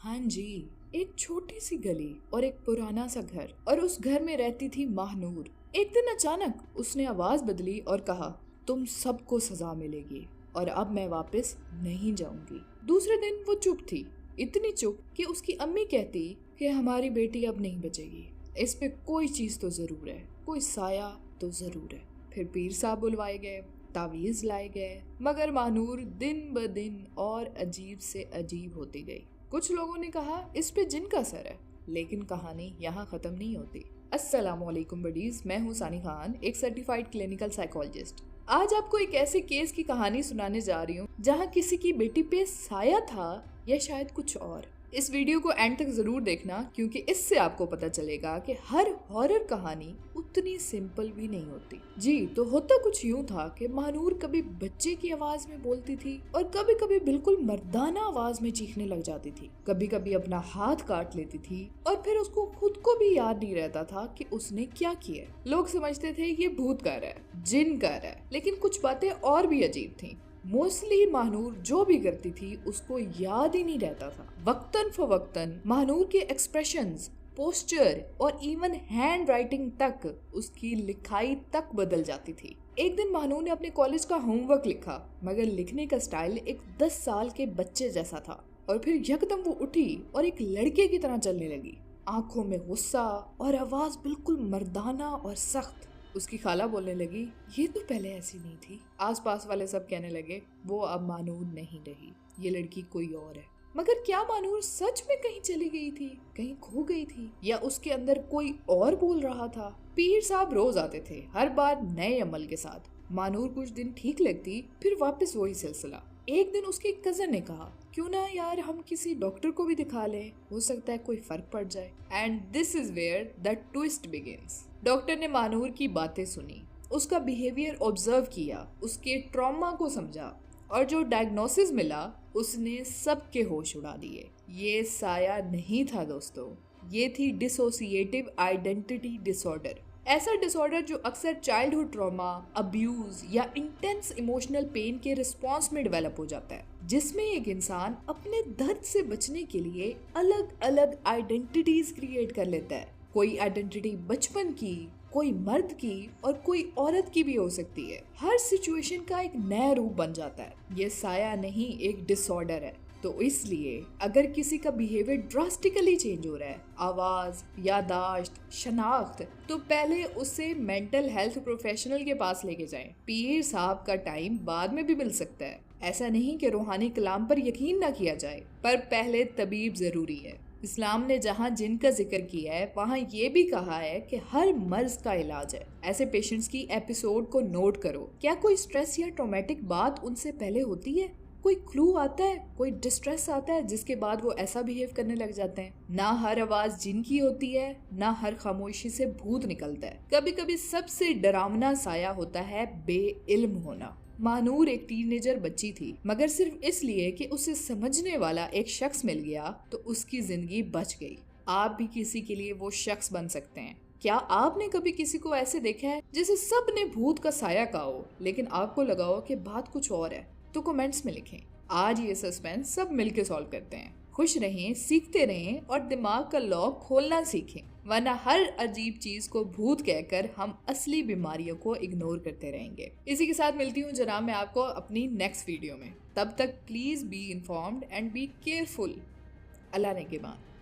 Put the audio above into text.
हाँ जी, एक छोटी सी गली और एक पुराना सा घर, और उस घर में रहती थी महानूर। एक दिन अचानक उसने आवाज बदली और कहा, तुम सबको सजा मिलेगी और अब मैं वापस नहीं जाऊंगी। दूसरे दिन वो चुप थी, इतनी चुप कि उसकी अम्मी कहती कि हमारी बेटी अब नहीं बचेगी। इस पे कोई चीज तो जरूर है, कोई साया तो जरूर है। फिर पीर साहब बुलवाए गए, तावीज लाए गए, मगर महानूर दिन ब दिन और अजीब से अजीब होती गई। कुछ लोगों ने कहा इस पे जिन का असर है, लेकिन कहानी यहाँ खत्म नहीं होती। अस्सलामुअलैकुम बडीज, मैं हूँ सानी खान, एक सर्टिफाइड क्लिनिकल साइकोलॉजिस्ट। आज आपको एक ऐसे केस की कहानी सुनाने जा रही हूँ जहाँ किसी की बेटी पे साया था या शायद कुछ और। इस वीडियो को एंड तक जरूर देखना, क्योंकि इससे आपको पता चलेगा कि हर हॉरर कहानी उतनी सिंपल भी नहीं होती। जी, तो होता कुछ यूं था कि महानूर कभी बच्चे की आवाज में बोलती थी और कभी कभी बिल्कुल मर्दाना आवाज में चीखने लग जाती थी। कभी कभी अपना हाथ काट लेती थी और फिर उसको खुद को भी याद नहीं रहता था कि उसने क्या किया। लोग समझते थे ये भूत कर रहा है, जिन कर रहा है, लेकिन कुछ बातें और भी अजीब थी। मोस्टली महानूर जो भी करती थी उसको याद ही नहीं रहता था। वक्तन फवक्तन महानूर के एक्सप्रेशंस, पोस्चर और इवन हैंड राइटिंग तक, उसकी लिखाई तक बदल जाती थी। एक दिन महानूर ने अपने कॉलेज का होमवर्क लिखा, मगर लिखने का स्टाइल एक 10 साल के बच्चे जैसा था। और फिर यकदम वो उठी और एक लड़के की तरह चलने लगी, आंखों में गुस्सा और आवाज बिल्कुल मर्दाना और सख्त। उसकी खाला बोलने लगी, ये तो पहले ऐसी नहीं थी। आसपास वाले सब कहने लगे, वो अब महानूर नहीं रही, ये लड़की कोई और है। मगर क्या महानूर सच में कहीं चली गई थी, कहीं खो गई थी, या उसके अंदर कोई और बोल रहा था? पीर साहब रोज आते थे, हर बार नए अमल के साथ। महानूर कुछ दिन ठीक लगती, फिर वापस वही सिलसिला। एक दिन उसके कजन ने कहा, क्यों ना यार हम किसी डॉक्टर को भी दिखा लें, हो सकता है कोई फर्क पड़ जाए। And this is where the twist begins. Doctor ने महानूर की बातें सुनी, उसका बिहेवियर ऑब्जर्व किया, उसके ट्रॉमा को समझा, और जो डायग्नोसिस मिला उसने सबके होश उड़ा दिए। ये साया नहीं था दोस्तों, ये थी डिसोसिएटिव आइडेंटिटी डिसऑर्डर। ऐसा डिसऑर्डर जो अक्सर चाइल्डहुड ट्रॉमा, अब्यूज या इंटेंस इमोशनल पेन के रिस्पॉन्स में डेवलप हो जाता है, जिसमें एक इंसान अपने दर्द से बचने के लिए अलग अलग आइडेंटिटीज क्रिएट कर लेता है। कोई आइडेंटिटी बचपन की, कोई मर्द की और कोई औरत की भी हो सकती है। हर सिचुएशन का एक नया रूप बन जाता है। ये साया नहीं, एक डिसऑर्डर है। तो इसलिए अगर किसी का बिहेवियर ड्रास्टिकली चेंज हो रहा है, आवाज, यादाश्त, शनाख्त, तो पहले उसे मेंटल हेल्थ प्रोफेशनल के पास लेके जाएं। पीर साहब का टाइम बाद में भी मिल सकता है। ऐसा नहीं कि रूहानी कलाम पर यकीन ना किया जाए, पर पहले तबीब जरूरी है। इस्लाम ने जहाँ जिन का जिक्र किया है, वहाँ ये भी कहा है कि हर मर्ज का इलाज है। ऐसे पेशेंट्स की एपिसोड को नोट करो। क्या कोई स्ट्रेस या ट्रॉमेटिक बात उनसे पहले होती है? कोई क्लू आता है, कोई डिस्ट्रेस आता है जिसके बाद वो ऐसा बिहेव करने लग जाते हैं? ना हर आवाज जिन की होती है, ना हर खामोशी से भूत निकलता है। कभी कभी सबसे डरावना साया होता है बेइल्म होना। महानूर एक टीनेजर बच्ची थी, मगर सिर्फ इसलिए कि उसे समझने वाला एक शख्स मिल गया तो उसकी जिंदगी बच गई। आप भी किसी के लिए वो शख्स बन सकते हैं। क्या आपने कभी किसी को ऐसे देखा है जिसे सब ने भूत का साया कहा हो, लेकिन आपको लगा हो कि बात कुछ और है? तो कमेंट्स में लिखें। आज ये सस्पेंस सब मिलके सॉल्व करते हैं। खुश रहें, सीखते रहें और दिमाग का लॉक खोलना सीखें, वरना हर अजीब चीज को भूत कहकर हम असली बीमारियों को इग्नोर करते रहेंगे। इसी के साथ मिलती हूँ जनाब मैं आपको अपनी नेक्स्ट वीडियो में। तब तक please be informed and be careful. Allah ने के बाद।